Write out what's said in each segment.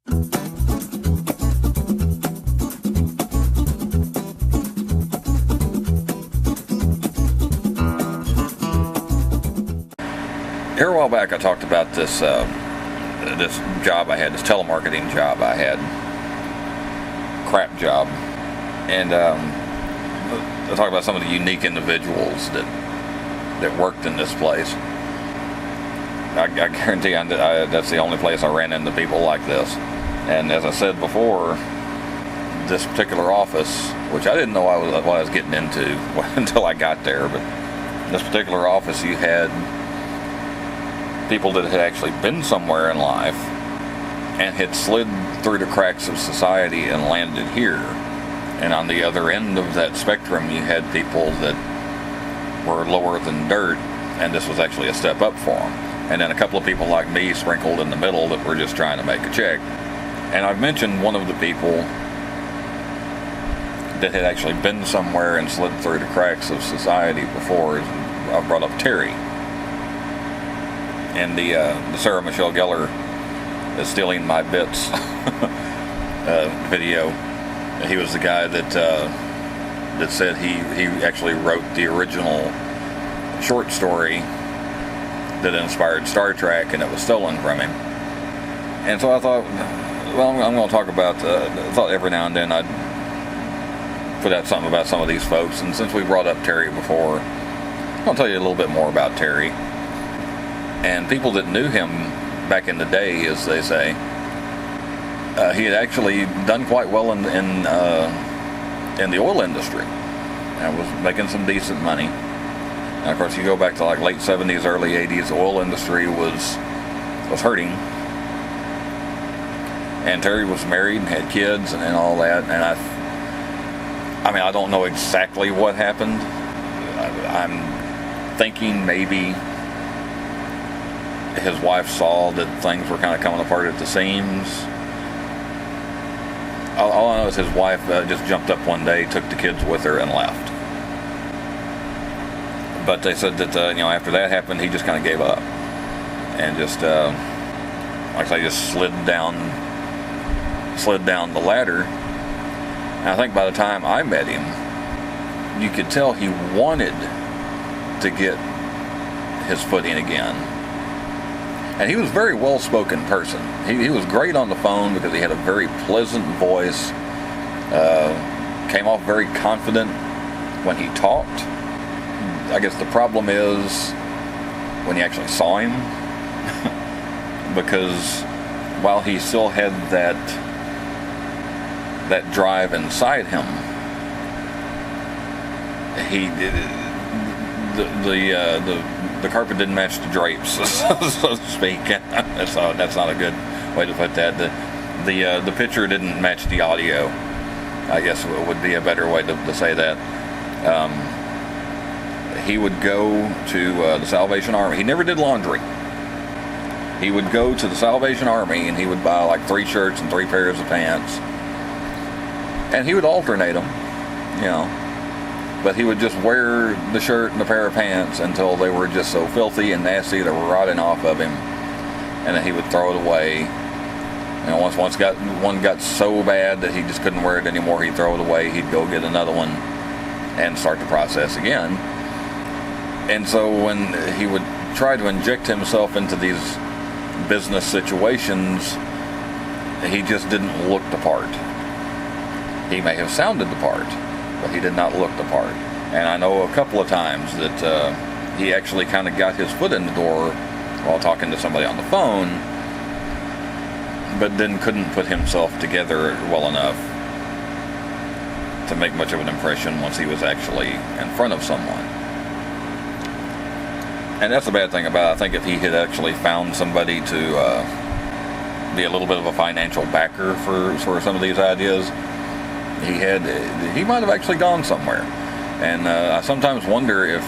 Here a while back I talked about this this job I had, this telemarketing job I had. Crap job. And I talked about some of the unique individuals that worked in this place. I guarantee that's the only place I ran into people like this. And as I said before, this particular office, which I didn't know what I was getting into until I got there, but this particular office, you had people that had actually been somewhere in life and had slid through the cracks of society and landed here. And on the other end of that spectrum, you had people that were lower than dirt, and this was actually a step up for them. And then a couple of people like me sprinkled in the middle that were just trying to make a check. And I've mentioned one of the people that had actually been somewhere and slid through the cracks of society before. I brought up Terry. And the Sarah Michelle Gellar is Stealing My Bits video. He was the guy that said he actually wrote the original short story that inspired Star Trek, and it was stolen from him. And so I thought, well, I'm going to talk about, I thought every now and then I'd put out something about some of these folks. And since we brought up Terry before, I'll tell you a little bit more about Terry. And people that knew him back in the day, as they say, he had actually done quite well in the oil industry and was making some decent money. And of course, you go back to like late 70s, early 80s, the oil industry was hurting. And Terry was married and had kids and all that. And I mean, I don't know exactly what happened. I'm thinking maybe his wife saw that things were kind of coming apart at the seams. All I know is his wife just jumped up one day, took the kids with her, and left. But they said that after that happened, he just kind of gave up and just, like I say, just slid down the ladder. And I think by the time I met him, you could tell he wanted to get his footing again. And he was a very well-spoken person. He was great on the phone because he had a very pleasant voice. Came off very confident when he talked. I guess the problem is when you actually saw him. Because while he still had that drive inside him, the carpet didn't match the drapes, so to speak. So that's not a good way to put that. The picture didn't match the audio, I guess would be a better way to say that. He would go to the Salvation Army. He never did laundry. He would go to the Salvation Army and he would buy like 3 shirts and 3 pairs of pants. And he would alternate them, but he would just wear the shirt and the pair of pants until they were just so filthy and nasty they were rotting off of him, and then he would throw it away. And once one got so bad that he just couldn't wear it anymore, he'd throw it away. He'd go get another one and start the process again. And so when he would try to inject himself into these business situations, he just didn't look the part. He may have sounded the part, but he did not look the part. And I know a couple of times that he actually kind of got his foot in the door while talking to somebody on the phone, but then couldn't put himself together well enough to make much of an impression once he was actually in front of someone. And that's the bad thing about it. I think if he had actually found somebody to be a little bit of a financial backer for some of these ideas, he might have actually gone somewhere. And I sometimes wonder if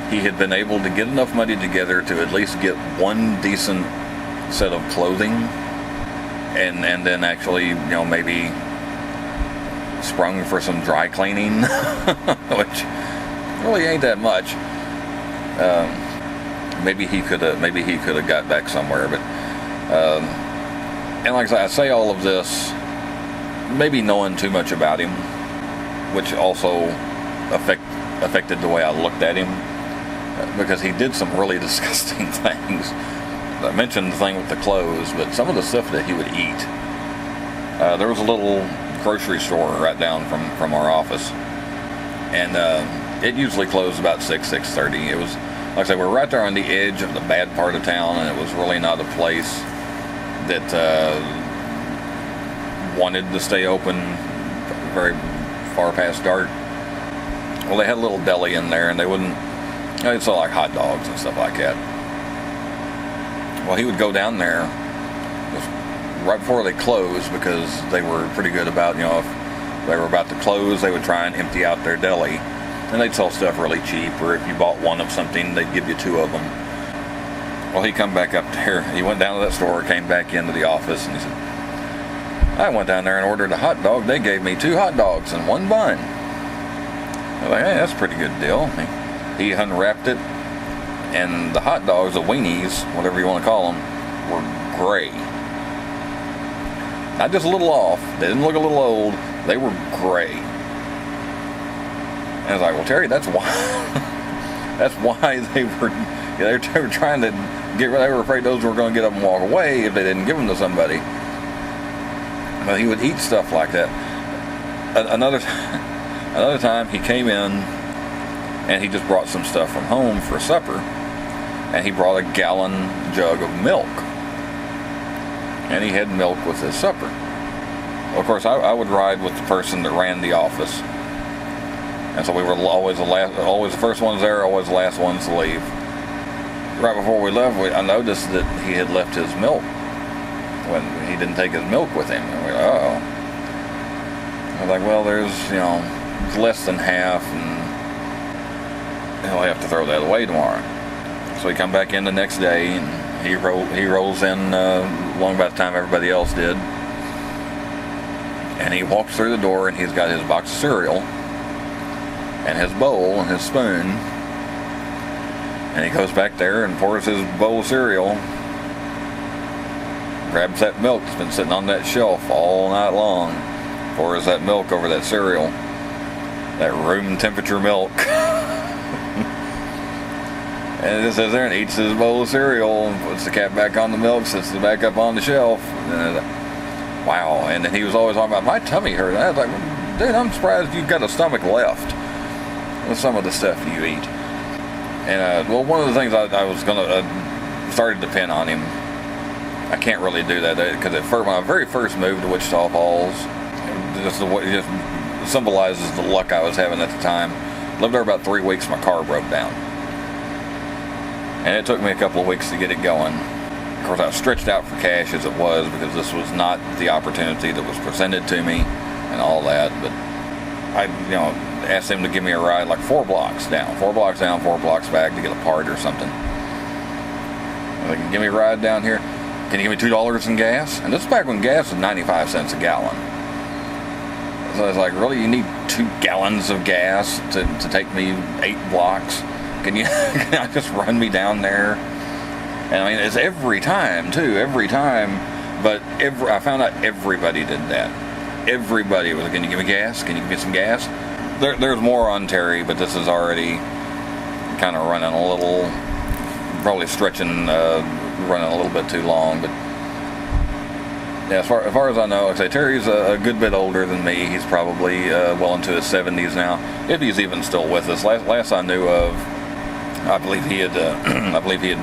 he had been able to get enough money together to at least get one decent set of clothing, and then actually, maybe sprung for some dry cleaning, which really ain't that much. Maybe he could have got back somewhere, but And like I say all of this, maybe knowing too much about him, which also affected the way I looked at him, because he did some really disgusting things. I mentioned the thing with the clothes, but some of the stuff that he would eat. There was a little grocery store right down from our office, and it usually closed about 6:30. It was, like I say, we're right there on the edge of the bad part of town, and it was really not a place that wanted to stay open very far past dark. Well, they had a little deli in there, and they'd sell like hot dogs and stuff like that. Well, he would go down there right before they closed, because they were pretty good about, if they were about to close, they would try and empty out their deli. And they'd sell stuff really cheap, or if you bought one of something, they'd give you two of them. Well, he come back up there. He went down to that store, came back into the office, and he said, I went down there and ordered a hot dog. They gave me 2 hot dogs and 1 bun. I was like, hey, that's a pretty good deal. He unwrapped it, and the hot dogs, the weenies, whatever you want to call them, were gray. Not just a little off. They didn't look a little old. They were gray. And I was like, well, Terry, that's why. That's why they were trying to get rid. They were afraid those were going to get up and walk away if they didn't give them to somebody. But he would eat stuff like that. Another time he came in and he just brought some stuff from home for supper, and he brought a gallon jug of milk, and he had milk with his supper. Well, of course, I would ride with the person that ran the office, and so we were always the first ones there, always the last ones to leave. Right before we left, I noticed that he had left his milk when he didn't take his milk with him, and we were like, uh-oh. I was like, well, there's, it's less than half, and he'll have to throw that away tomorrow. So he come back in the next day, and he rolls in long about the time everybody else did, and he walks through the door, and he's got his box of cereal and his bowl and his spoon, and he goes back there and pours his bowl of cereal, grabs that milk that's been sitting on that shelf all night long, pours that milk over that cereal, that room temperature milk, and just sits there and eats his bowl of cereal and puts the cap back on the milk, sits it back up on the shelf. And wow. And then he was always talking about, my tummy hurt. And I was like, dude, I'm surprised you've got a stomach left with some of the stuff you eat. And well, one of the things I was gonna started to pin on him. I can't really do that because when I very first moved to Wichita Falls, it just symbolizes the luck I was having at the time. Lived there about 3 weeks. My car broke down, and it took me a couple of weeks to get it going. Of course, I was stretched out for cash as it was, because this was not the opportunity that was presented to me and all that. But I, asked him to give me a ride like 4 blocks down, 4 blocks back to get a part or something. Like, give me a ride down here. Can you give me $2 in gas? And this is back when gas was 95 cents a gallon. So I was like, really, you need 2 gallons of gas to take me 8 blocks? Can you just run me down there? And I mean, it's every time, but I found out everybody did that. Everybody was, can you give me gas? Can you give me some gas? There's more on Terry, but this is already kind of running a little, probably stretching, running a little bit too long. But yeah, as far as I know, like I say, Terry's a good bit older than me. He's probably well into his 70s now, if he's even still with us. Last I knew of, I believe he had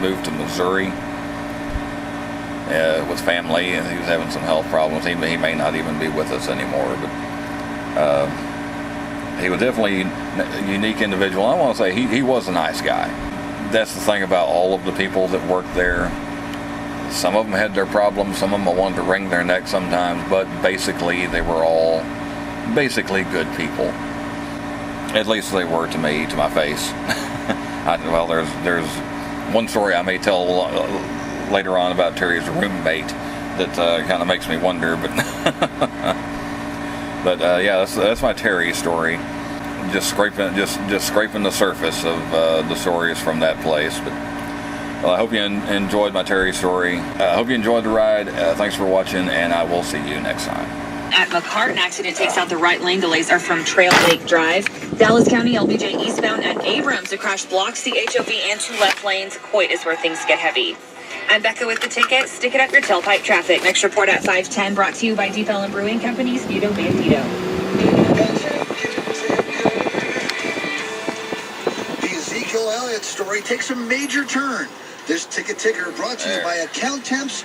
moved to Missouri with family, and he was having some health problems. He may not even be with us anymore, but he was definitely a unique individual. I want to say he was a nice guy. That's the thing about all of the people that worked there. Some of them had their problems, some of them wanted to wring their neck sometimes, but basically they were all basically good people. At least they were to me, to my face. Well, there's one story I may tell later on about Terry's roommate that kind of makes me wonder, but yeah, that's my Terry story. Just scraping the surface of the stories from that place. But Well, I hope you enjoyed my Terry story. I hope you enjoyed the ride. Thanks for watching, and I will see you next time. At McCartan, accident takes out the right lane. Delays are from Trail Lake Drive. Dallas County, LBJ eastbound at Abrams. A crash blocks the HOV and 2 left lanes. Coit is where things get heavy. I'm Becca with the ticket. Stick it up your tailpipe traffic. Next report at 5:10, brought to you by Deep Ellum Brewing Company, Sputo Bandito. The Ezekiel Elliott story takes a major turn. This ticket ticker brought to you by Account Temps.